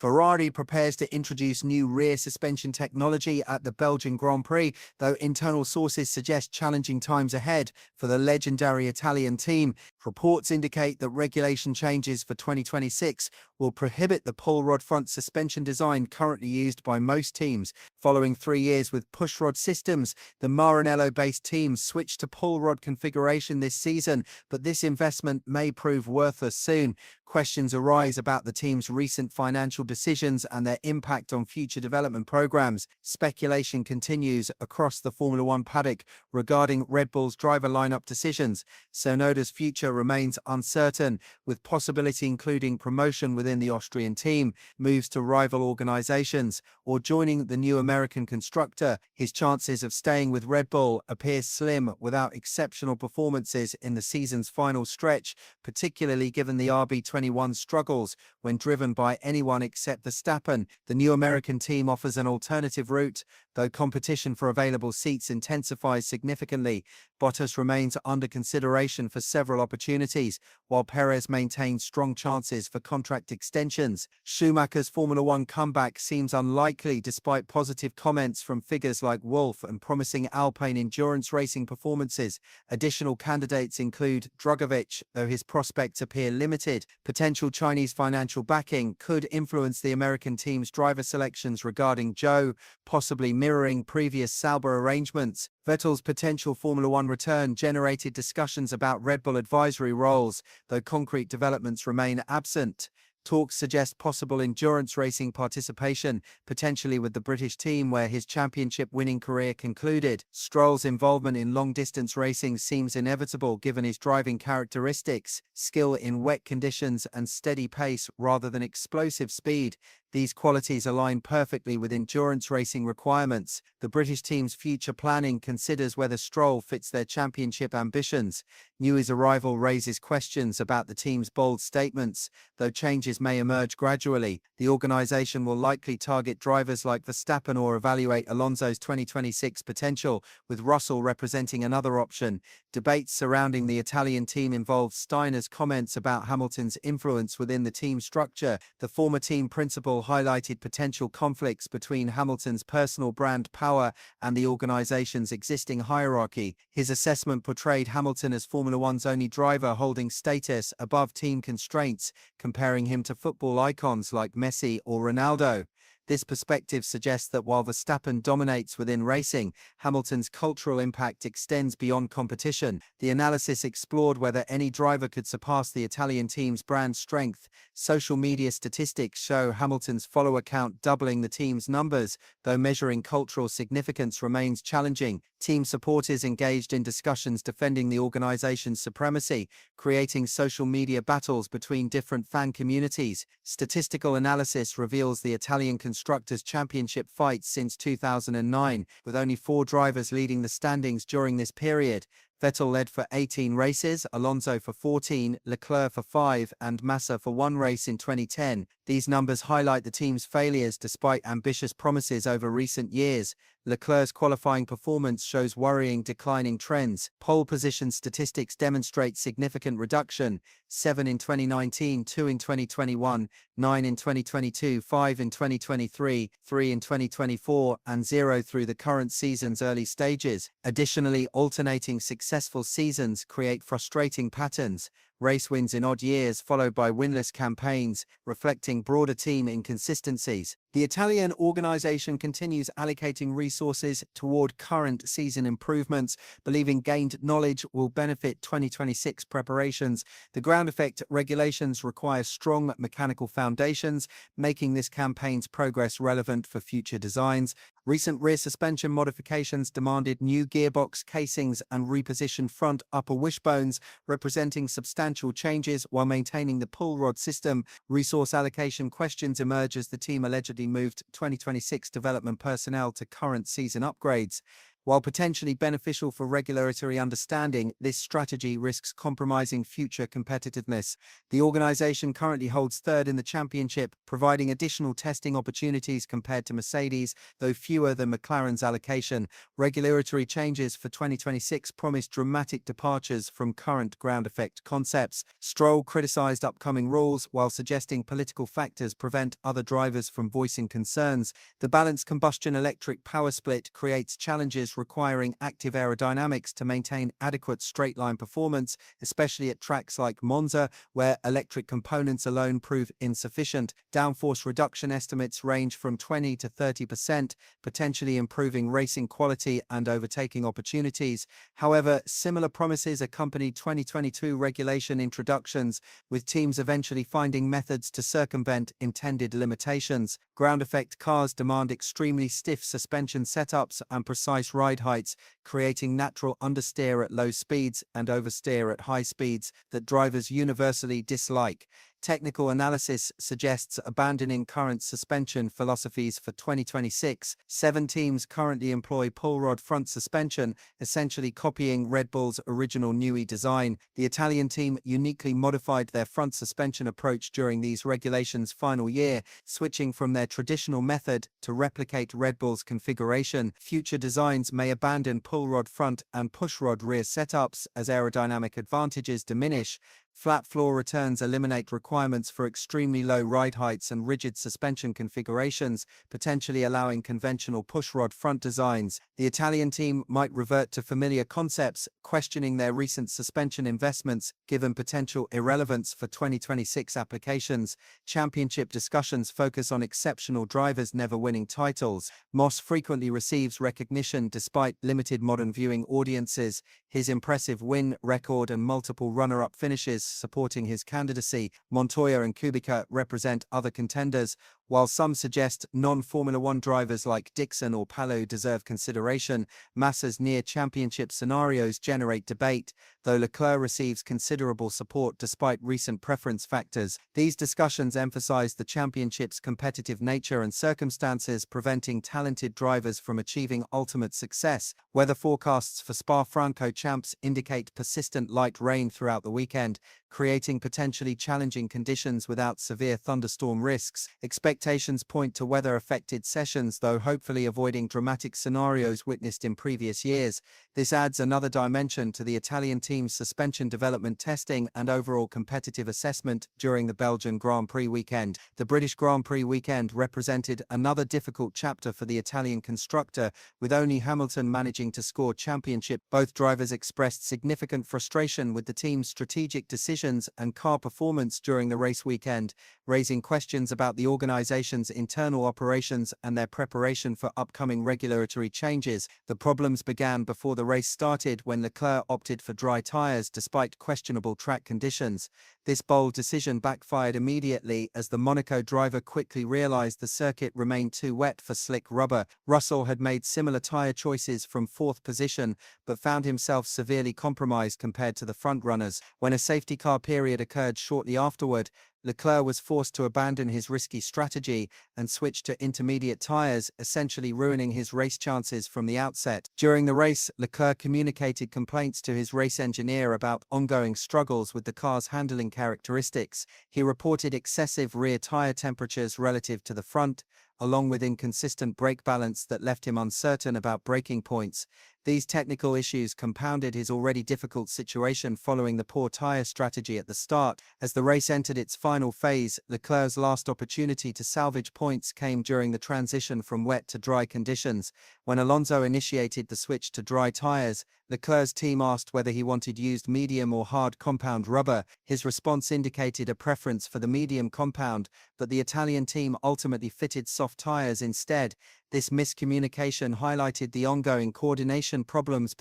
Ferrari prepares to introduce new rear suspension technology at the Belgian Grand Prix, though internal sources suggest challenging times ahead for the legendary Italian team. Reports indicate that regulation changes for 2026 will prohibit the pull rod front suspension design currently used by most teams. Following 3 years with pushrod systems, the Maranello-based team switched to pull rod configuration this season, but this investment may prove worthless soon. Questions arise about the team's recent financial decisions and their impact on future development programs. Speculation continues across the Formula One paddock regarding Red Bull's driver lineup decisions. Tsunoda's future remains uncertain, with possibility including promotion within the Austrian team, moves to rival organizations, or joining the new American constructor. His chances of staying with Red Bull appear slim without exceptional performances in the season's final stretch, particularly given the RB21 struggles when driven by anyone except Verstappen. The new American team offers an alternative route, though competition for available seats intensifies significantly. Bottas remains under consideration for several opportunities, while Perez maintains strong chances for contract extensions. Schumacher's Formula One comeback seems unlikely despite positive comments from figures like Wolff and promising Alpine endurance racing performances. Additional candidates include Drugovich, though his prospects appear limited. Potential Chinese financial backing could influence the American team's driver selections regarding Zhou, possibly mirroring previous Sauber arrangements. Vettel's potential Formula One return generated discussions about Red Bull advisory roles, though concrete developments remain absent. Talks suggest possible endurance racing participation, potentially with the British team where his championship-winning career concluded. Stroll's involvement in long-distance racing seems inevitable given his driving characteristics, skill in wet conditions and steady pace rather than explosive speed. These qualities align perfectly with endurance racing requirements. The British team's future planning considers whether Stroll fits their championship ambitions. Newey's arrival raises questions about the team's bold statements, though changes may emerge gradually. The organisation will likely target drivers like Verstappen or evaluate Alonso's 2026 potential, with Russell representing another option. Debates surrounding the Italian team involve Steiner's comments about Hamilton's influence within the team structure. The former team principal highlighted potential conflicts between Hamilton's personal brand power and the organization's existing hierarchy. His assessment portrayed Hamilton as Formula One's only driver holding status above team constraints, comparing him to football icons like Messi or Ronaldo. This perspective suggests that while Verstappen dominates within racing, Hamilton's cultural impact extends beyond competition. The analysis explored whether any driver could surpass the Italian team's brand strength. Social media statistics show Hamilton's follower count doubling the team's numbers, though measuring cultural significance remains challenging. Team supporters engaged in discussions defending the organization's supremacy, creating social media battles between different fan communities. Statistical analysis reveals the Italian Constructors' Championship fights since 2009, with only 4 drivers leading the standings during this period. Vettel led for 18 races, Alonso for 14, Leclerc for 5, and Massa for 1 race in 2010. These numbers highlight the team's failures despite ambitious promises over recent years. Leclerc's qualifying performance shows worrying declining trends. Pole position statistics demonstrate significant reduction: 7 in 2019, 2 in 2021, 9 in 2022, 5 in 2023, 3 in 2024, and 0 through the current season's early stages. Additionally, alternating successful seasons create frustrating patterns. Race wins in odd years followed by winless campaigns, reflecting broader team inconsistencies. The Italian organization continues allocating resources toward current season improvements, believing gained knowledge will benefit 2026 preparations. The ground effect regulations require strong mechanical foundations, making this campaign's progress relevant for future designs. Recent rear suspension modifications demanded new gearbox casings and repositioned front upper wishbones, representing substantial changes while maintaining the pull rod system. Resource allocation questions emerge as the team allegedly moved 2026 development personnel to current season upgrades. While potentially beneficial for regulatory understanding, this strategy risks compromising future competitiveness. The organization currently holds third in the championship, providing additional testing opportunities compared to Mercedes, though fewer than McLaren's allocation. Regulatory changes for 2026 promise dramatic departures from current ground effect concepts. Stroll criticized upcoming rules while suggesting political factors prevent other drivers from voicing concerns. The balanced combustion electric power split creates challenges requiring active aerodynamics to maintain adequate straight-line performance, especially at tracks like Monza, where electric components alone prove insufficient. Downforce reduction estimates range from 20 to 30%, potentially improving racing quality and overtaking opportunities. However, similar promises accompanied 2022 regulation introductions, with teams eventually finding methods to circumvent intended limitations. Ground effect cars demand extremely stiff suspension setups and precise ride heights, creating natural understeer at low speeds and oversteer at high speeds that drivers universally dislike. Technical analysis suggests abandoning current suspension philosophies for 2026. 7 teams currently employ pull rod front suspension, essentially copying Red Bull's original Newey design. The Italian team uniquely modified their front suspension approach during these regulations' final year, switching from their traditional method to replicate Red Bull's configuration. Future designs may abandon pull rod front and push rod rear setups as aerodynamic advantages diminish. Flat floor returns eliminate requirements for extremely low ride heights and rigid suspension configurations, potentially allowing conventional pushrod front designs. The Italian team might revert to familiar concepts, questioning their recent suspension investments, given potential irrelevance for 2026 applications. Championship discussions focus on exceptional drivers never winning titles. Moss frequently receives recognition despite limited modern viewing audiences. His impressive win record and multiple runner-up finishes supporting his candidacy. Montoya and Kubica represent other contenders, while some suggest non-Formula One drivers like Dixon or Palou deserve consideration. Massa's near-championship scenarios generate debate, though Leclerc receives considerable support despite recent preference factors. These discussions emphasize the championship's competitive nature and circumstances preventing talented drivers from achieving ultimate success. Weather forecasts for Spa-Franco champs indicate persistent light rain throughout the weekend, creating potentially challenging conditions without severe thunderstorm risks. Expectations point to weather-affected sessions, though hopefully avoiding dramatic scenarios witnessed in previous years. This adds another dimension to the Italian team's suspension development testing and overall competitive assessment during the Belgian Grand Prix weekend. The British Grand Prix weekend represented another difficult chapter for the Italian constructor, with only Hamilton managing to score championship. Both drivers expressed significant frustration with the team's strategic decisions and car performance during the race weekend, raising questions about the organization's internal operations and their preparation for upcoming regulatory changes. The problems began before the race started when Leclerc opted for dry tires despite questionable track conditions. This bold decision backfired immediately as the Monaco driver quickly realized the circuit remained too wet for slick rubber. Russell had made similar tire choices from 4th position, but found himself severely compromised compared to the frontrunners. When a safety car period occurred shortly afterward, Leclerc was forced to abandon his risky strategy and switch to intermediate tires, essentially ruining his race chances from the outset. During the race, Leclerc communicated complaints to his race engineer about ongoing struggles with the car's handling characteristics. He reported excessive rear tire temperatures relative to the front, along with inconsistent brake balance that left him uncertain about braking points. These technical issues compounded his already difficult situation following the poor tire strategy at the start. As the race entered its final phase, Leclerc's last opportunity to salvage points came during the transition from wet to dry conditions. When Alonso initiated the switch to dry tires, Leclerc's team asked whether he wanted used medium or hard compound rubber. His response indicated a preference for the medium compound, but the Italian team ultimately fitted soft tires instead. This miscommunication highlighted the ongoing coordination problems